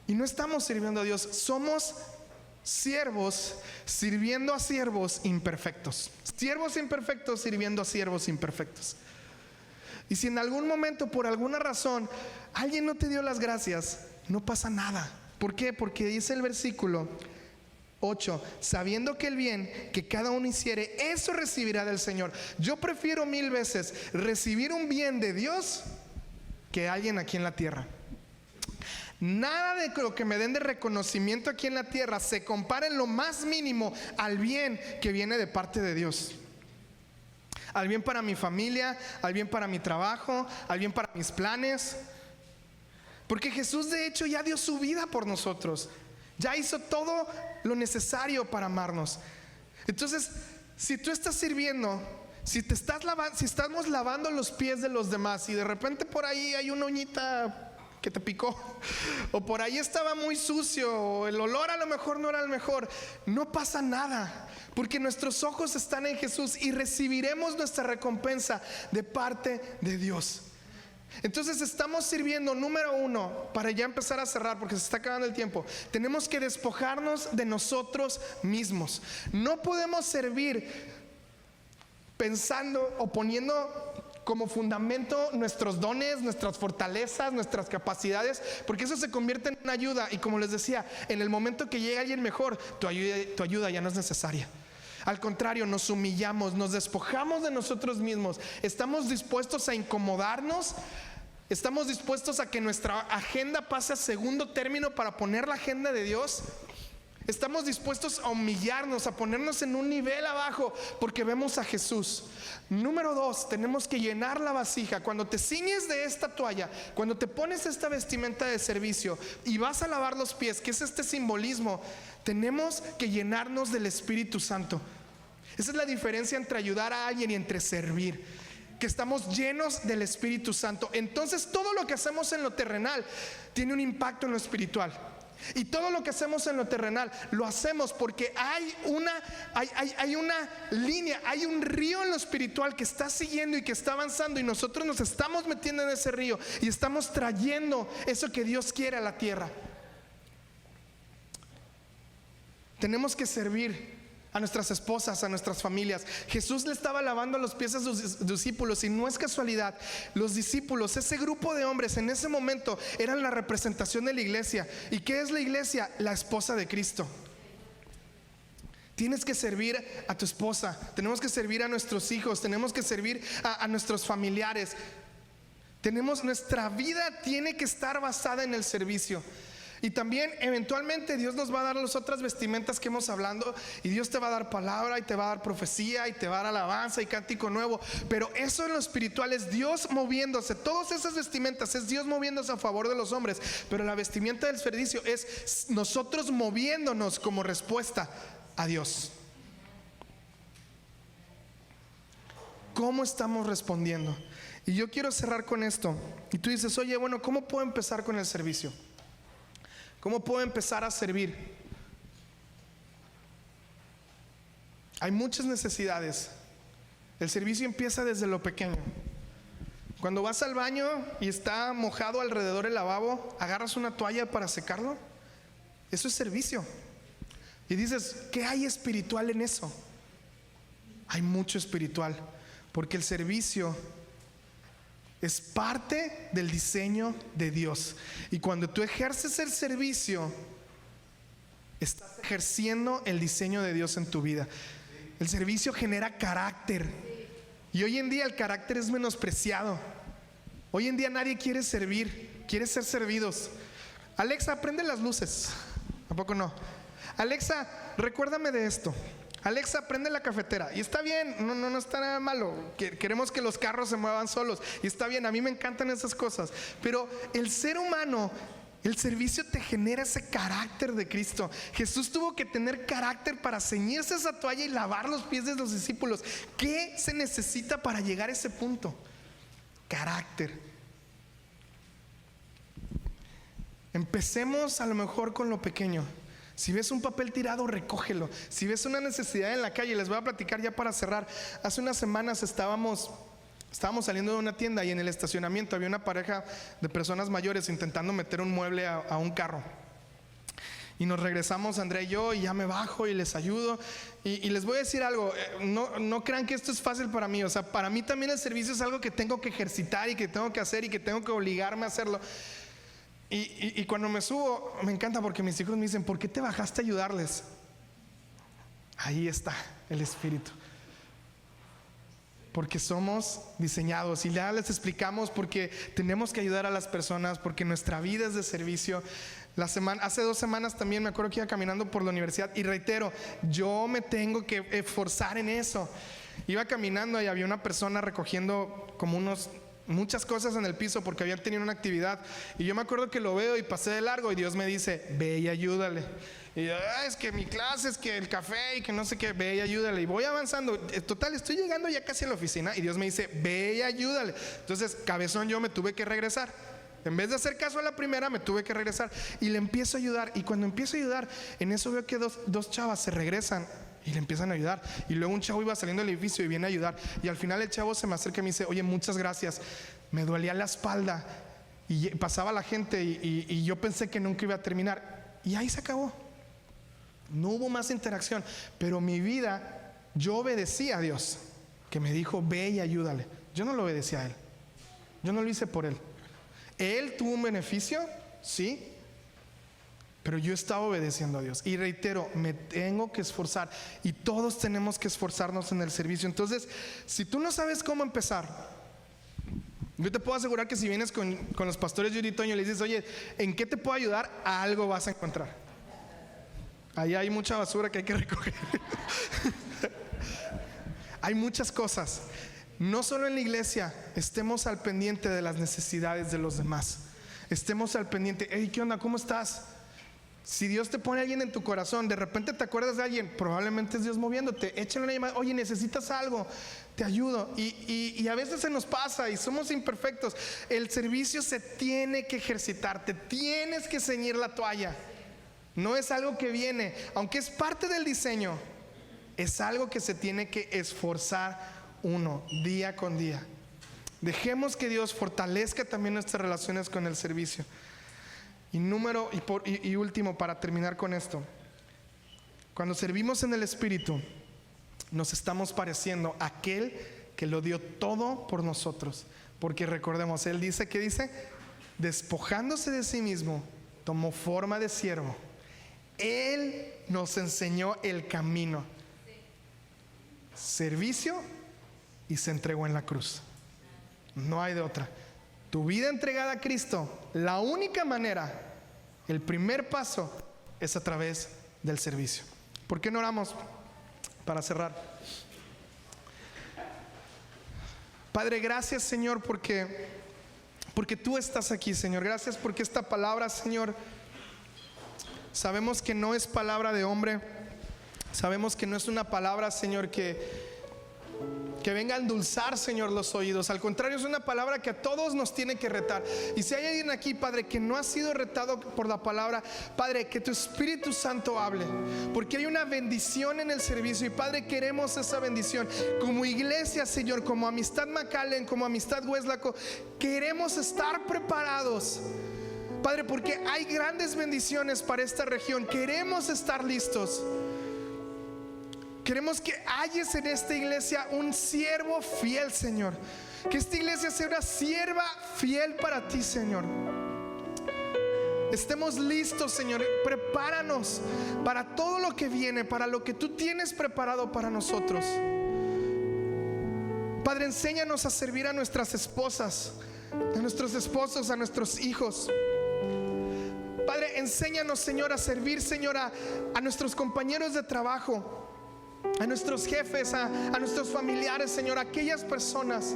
Y no estamos sirviendo a Dios, somos siervos sirviendo a siervos imperfectos. Siervos imperfectos sirviendo a siervos imperfectos. Y si en algún momento, por alguna razón, alguien no te dio las gracias, no pasa nada. ¿Por qué? Porque dice el versículo 8, sabiendo que el bien que cada uno hiciere, eso recibirá del Señor. Yo prefiero 1000 veces recibir un bien de Dios que alguien aquí en la tierra. Nada de lo que me den de reconocimiento aquí en la tierra se compara en lo más mínimo al bien que viene de parte de Dios. Al bien para mi familia, al bien para mi trabajo, al bien para mis planes. Porque Jesús de hecho ya dio su vida por nosotros. Ya hizo todo lo necesario para amarnos. Entonces, si tú estás sirviendo, si estamos lavando los pies de los demás y de repente por ahí hay una uñita que te picó, o por ahí estaba muy sucio, o el olor a lo mejor no era el mejor, no pasa nada, porque nuestros ojos están en Jesús y recibiremos nuestra recompensa de parte de Dios. Entonces estamos sirviendo, número uno, para ya empezar a cerrar porque se está acabando el tiempo. Tenemos que despojarnos de nosotros mismos. No podemos servir pensando o poniendo como fundamento nuestros dones, nuestras fortalezas, nuestras capacidades, porque eso se convierte en una ayuda. Y como les decía, en el momento que llegue alguien mejor, tu ayuda ya no es necesaria. Al contrario, nos humillamos, nos despojamos de nosotros mismos. Estamos dispuestos a incomodarnos. Estamos dispuestos a que nuestra agenda pase a segundo término para poner la agenda de Dios. Estamos dispuestos a humillarnos, a ponernos en un nivel abajo porque vemos a Jesús. Número dos, tenemos que llenar la vasija. Cuando te ciñes de esta toalla, cuando te pones esta vestimenta de servicio y vas a lavar los pies, que es este simbolismo, tenemos que llenarnos del Espíritu Santo. Esa es la diferencia entre ayudar a alguien y entre servir, que estamos llenos del Espíritu Santo. Entonces todo lo que hacemos en lo terrenal tiene un impacto en lo espiritual. Y todo lo que hacemos en lo terrenal lo hacemos porque hay una línea, hay un río en lo espiritual que está siguiendo y que está avanzando, y nosotros nos estamos metiendo en ese río y estamos trayendo eso que Dios quiere a la tierra. Tenemos que servir a nuestras esposas, a nuestras familias. Jesús le estaba lavando los pies a sus discípulos, y no es casualidad. Los discípulos, ese grupo de hombres en ese momento, eran la representación de la iglesia. ¿Y qué es la iglesia? La esposa de Cristo. Tienes que servir a tu esposa, tenemos que servir a nuestros hijos, tenemos que servir a nuestros familiares. Nuestra vida tiene que estar basada en el servicio. Y también eventualmente Dios nos va a dar las otras vestimentas que hemos hablado, y Dios te va a dar palabra, y te va a dar profecía, y te va a dar alabanza y cántico nuevo. Pero eso en lo espiritual es Dios moviéndose. Todas esas vestimentas es Dios moviéndose a favor de los hombres. Pero la vestimenta del servicio es nosotros moviéndonos como respuesta a Dios. ¿Cómo estamos respondiendo? Y yo quiero cerrar con esto. Y tú dices, oye, bueno, ¿cómo puedo empezar con el servicio? ¿Cómo puedo empezar a servir? Hay muchas necesidades. El servicio empieza desde lo pequeño. Cuando vas al baño y está mojado alrededor el lavabo, agarras una toalla para secarlo. Eso es servicio. Y dices, ¿qué hay espiritual en eso? Hay mucho espiritual, porque el servicio es parte del diseño de Dios. Y cuando tú ejerces el servicio, estás ejerciendo el diseño de Dios en tu vida. El servicio genera carácter. Y hoy en día el carácter es menospreciado. Hoy en día nadie quiere servir, quiere ser servidos. Alexa, prende las luces. ¿A poco no? Alexa, recuérdame de esto. Alexa, prende la cafetera. Y está bien, no está nada malo. Queremos que los carros se muevan solos. Y está bien, a mí me encantan esas cosas. Pero el ser humano, el servicio te genera ese carácter de Cristo. Jesús tuvo que tener carácter para ceñirse esa toalla y lavar los pies de los discípulos. ¿Qué se necesita para llegar a ese punto? Carácter. Empecemos a lo mejor con lo pequeño. Si ves un papel tirado, recógelo. Si ves una necesidad en la calle, les voy a platicar ya para cerrar. Hace unas semanas estábamos saliendo de una tienda, y en el estacionamiento había una pareja de personas mayores intentando meter un mueble a un carro. Y nos regresamos, Andrea y yo, y ya me bajo y les ayudo. Y les voy a decir algo, no crean que esto es fácil para mí. O sea, para mí también el servicio es algo que tengo que ejercitar y que tengo que hacer y que tengo que obligarme a hacerlo. Y cuando me subo, me encanta porque mis hijos me dicen, ¿por qué te bajaste a ayudarles? Ahí está el espíritu. Porque somos diseñados, y ya les explicamos porque tenemos que ayudar a las personas, porque nuestra vida es de servicio. Hace 2 semanas también me acuerdo que iba caminando por la universidad, y reitero, yo me tengo que esforzar en eso. Iba caminando y había una persona recogiendo como unos muchas cosas en el piso porque habían tenido una actividad. Y yo me acuerdo que lo veo y pasé de largo y Dios me dice, ve y ayúdale. Y yo, es que mi clase, es que el café y que no sé qué, ve y ayúdale. Y voy avanzando, total, estoy llegando ya casi a la oficina y Dios me dice, ve y ayúdale. Entonces, cabezón, yo me tuve que regresar. En vez de hacer caso a la primera, me tuve que regresar y le empiezo a ayudar. Y cuando empiezo a ayudar, en eso veo que dos chavas se regresan y le empiezan a ayudar. Y luego un chavo iba saliendo del edificio y viene a ayudar. Y al final el chavo se me acerca y me dice, oye, muchas gracias. Me dolía la espalda y pasaba la gente y yo pensé que nunca iba a terminar. Y ahí se acabó. No hubo más interacción. Pero mi vida, yo obedecía a Dios, que me dijo, ve y ayúdale. Yo no lo obedecí a Él. Yo no lo hice por Él. Él tuvo un beneficio, sí, pero yo estaba obedeciendo a Dios. Y reitero, me tengo que esforzar. Y todos tenemos que esforzarnos en el servicio. Entonces, si tú no sabes cómo empezar, yo te puedo asegurar que si vienes con los pastores Yuri y Toño y les dices, oye, ¿en qué te puedo ayudar? A algo vas a encontrar. Ahí hay mucha basura que hay que recoger. Hay muchas cosas. No solo en la iglesia, estemos al pendiente de las necesidades de los demás. Estemos al pendiente. Hey, ¿qué onda? ¿Cómo estás? Si Dios te pone a alguien en tu corazón, de repente te acuerdas de alguien, probablemente es Dios moviéndote. Échale una llamada, oye, necesitas algo, te ayudo. Y a veces se nos pasa y somos imperfectos. El servicio se tiene que ejercitar, te tienes que ceñir la toalla. No es algo que viene, aunque es parte del diseño, es algo que se tiene que esforzar uno, día con día. Dejemos que Dios fortalezca también nuestras relaciones con el servicio. Y último, para terminar con esto, cuando servimos en el Espíritu, nos estamos pareciendo a aquel que lo dio todo por nosotros. Porque recordemos, Él dice, ¿qué dice? Despojándose de sí mismo, tomó forma de siervo. Él nos enseñó el camino. Servicio, y se entregó en la cruz. No hay de otra. Tu vida entregada a Cristo, la única manera, el primer paso es a través del servicio. ¿Por qué no oramos para cerrar? Padre, gracias, Señor, porque tú estás aquí, Señor. Gracias porque esta palabra, Señor, sabemos que no es palabra de hombre. Sabemos que no es una palabra, Señor, que venga a endulzar, Señor, los oídos. Al contrario, es una palabra que a todos nos tiene que retar. Y si hay alguien aquí, Padre, que no ha sido retado por la palabra, Padre, que tu Espíritu Santo hable, porque hay una bendición en el servicio. Y Padre, queremos esa bendición como iglesia, Señor, como Amistad McAllen, como Amistad Hueslaco. Queremos estar preparados, Padre, porque hay grandes bendiciones para esta región. Queremos estar listos. Queremos que hayas en esta iglesia un siervo fiel, Señor. Que esta iglesia sea una sierva fiel para ti, Señor. Estemos listos, Señor. Prepáranos para todo lo que viene, para lo que tú tienes preparado para nosotros. Padre, enséñanos a servir a nuestras esposas, a nuestros esposos, a nuestros hijos. Padre, enséñanos, Señor, a servir, Señor, a nuestros compañeros de trabajo, a nuestros jefes, a nuestros familiares, Señor, a aquellas personas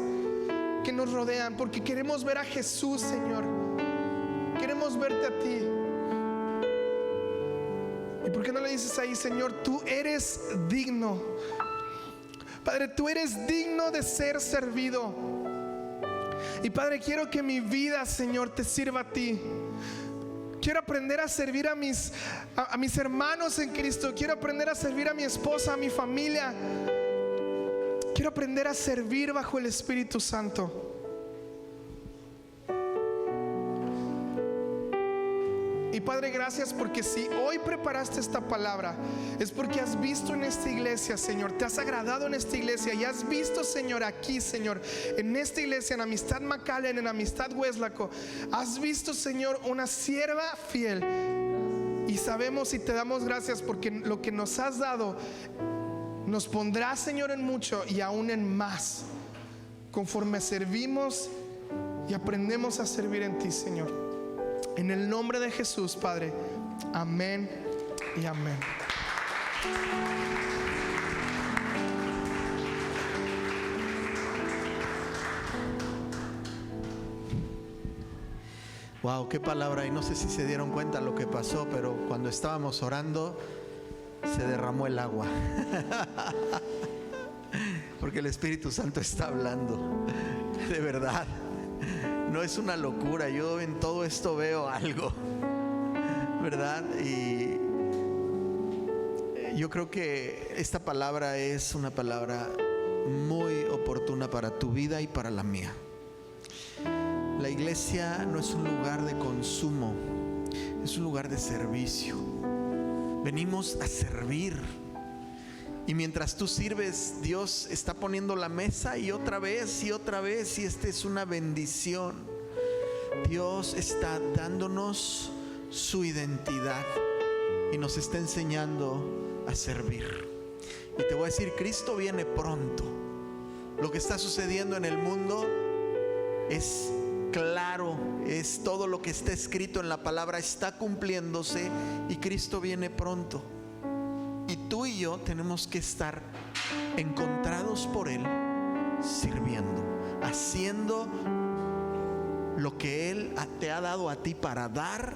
que nos rodean, porque queremos ver a Jesús, Señor. Queremos verte a ti. ¿Y por qué no le dices ahí, Señor, tú eres digno? Padre, tú eres digno de ser servido. Y Padre, quiero que mi vida, Señor, te sirva a ti. Quiero aprender a servir a mis hermanos en Cristo. Quiero aprender a servir a mi esposa, a mi familia. Quiero aprender a servir bajo el Espíritu Santo. Y Padre, gracias porque si hoy preparaste esta palabra, es porque has visto en esta iglesia, Señor, te has agradado en esta iglesia y has visto, Señor, aquí, Señor, en esta iglesia, en Amistad McAllen, en Amistad Hueslaco, has visto, Señor, una sierva fiel. Y sabemos y te damos gracias porque lo que nos has dado nos pondrá, Señor, en mucho y aún en más, conforme servimos y aprendemos a servir en ti, Señor. En el nombre de Jesús, Padre. Amén y amén. Wow, qué palabra. Y no sé si se dieron cuenta lo que pasó, pero cuando estábamos orando se derramó el agua. Porque el Espíritu Santo está hablando. De verdad, no es una locura. Yo en todo esto veo algo, ¿verdad? Y yo creo que esta palabra es una palabra muy oportuna para tu vida y para la mía. La iglesia no es un lugar de consumo, es un lugar de servicio. Venimos a servir. Y mientras tú sirves, Dios está poniendo la mesa y otra vez y otra vez. Y esta es una bendición. Dios está dándonos su identidad y nos está enseñando a servir. Y te voy a decir, Cristo viene pronto. Lo que está sucediendo en el mundo es claro, es todo lo que está escrito en la palabra está cumpliéndose y Cristo viene pronto. Y tú y yo tenemos que estar encontrados por Él, sirviendo, haciendo lo que Él te ha dado a ti para dar.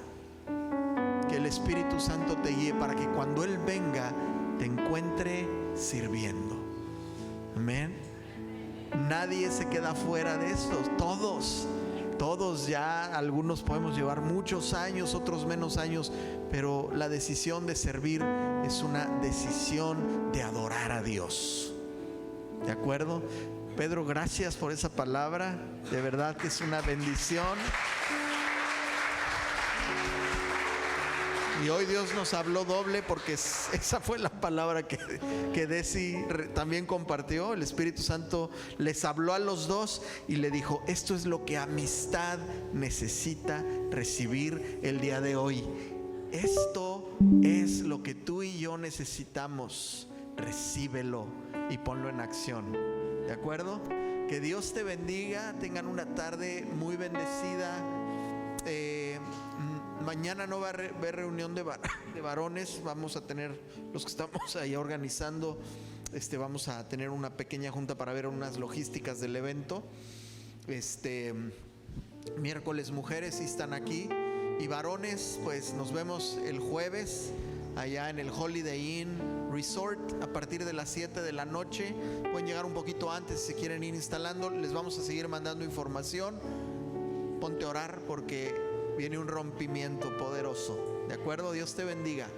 Que el Espíritu Santo te guíe para que cuando Él venga te encuentre sirviendo. Amén. Nadie se queda fuera de esto. Todos ya, algunos podemos llevar muchos años, otros menos años, pero la decisión de servir es una decisión de adorar a Dios. ¿De acuerdo? Pedro, gracias por esa palabra. De verdad que es una bendición. Y hoy Dios nos habló doble porque esa fue la palabra que Desi también compartió. El Espíritu Santo les habló a los dos y le dijo: esto es lo que amistad necesita recibir el día de hoy. Esto es lo que tú y yo necesitamos. Recíbelo y ponlo en acción. ¿De acuerdo? Que Dios te bendiga. Tengan una tarde muy bendecida. Mañana no va a haber reunión de varones. Vamos a tener, los que estamos ahí organizando, vamos a tener una pequeña junta para ver unas logísticas del evento. Miércoles mujeres sí están aquí, y varones pues nos vemos el jueves allá en el Holiday Inn Resort a partir de las 7 de la noche. Pueden llegar un poquito antes si quieren ir instalando. Les vamos a seguir mandando información. Ponte a orar porque viene un rompimiento poderoso. ¿De acuerdo? Dios te bendiga.